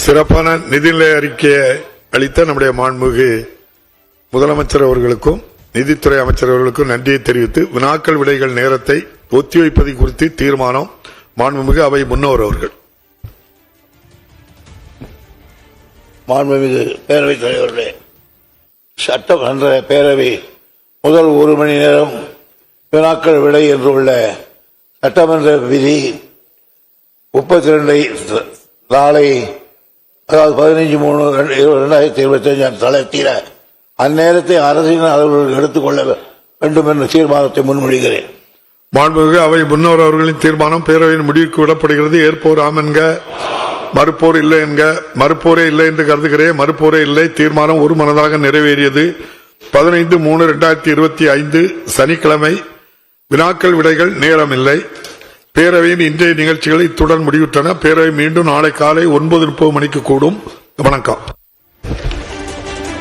சிறப்பான நிதிநிலை அறிக்கையை அளித்த நம்முடைய மாண்புமிகு முதலமைச்சர் அவர்களுக்கும் நிதித்துறை அமைச்சர் அவர்களுக்கும் நன்றியை தெரிவித்து வினாக்கள் விடைகள் நேரத்தை ஒத்திவைப்பது குறித்து தீர்மானம் மாண்புமிகு அவை முன்னோர் அவர்கள். மாண்புமிகு பேரவைத் தலைவர்களே, சட்டமன்ற பேரவை முதல் 1 மணி நேரம் வினாக்கள் விடை என்றுள்ள சட்டமன்ற விதி 32 நாளை, அதாவது 15/3/2025 தளர்த்திட அந்நேரத்தை அரசின் அலுவலர்கள் எடுத்துக்கொள்ள வேண்டும் என்ற தீர்மானத்தை முன்மொழிகிறேன். மாண்புமிகு அவை முன்னோர் அவர்களின் தீர்மானம் பேரவையின் முடிவுக்கு விடப்படுகிறது. ஏற்போர் ஆம் என்க, மறுப்போர் இல்லை என்க. மறுப்போரே இல்லை என்று கருதுகிறேன். மறுப்போரே இல்லை. தீர்மானம் ஒருமனதாக நிறைவேறியது. 15/3/2025 சனிக்கிழமை. வினாக்கள் விடைகள் நேரம் இல்லை. பேரவையின் இன்றைய நிகழ்ச்சிகள் இத்துடன் முடிவுற்றன. பேரவை மீண்டும் நாளை காலை 9:30 மணிக்கு கூடும். வணக்கம்.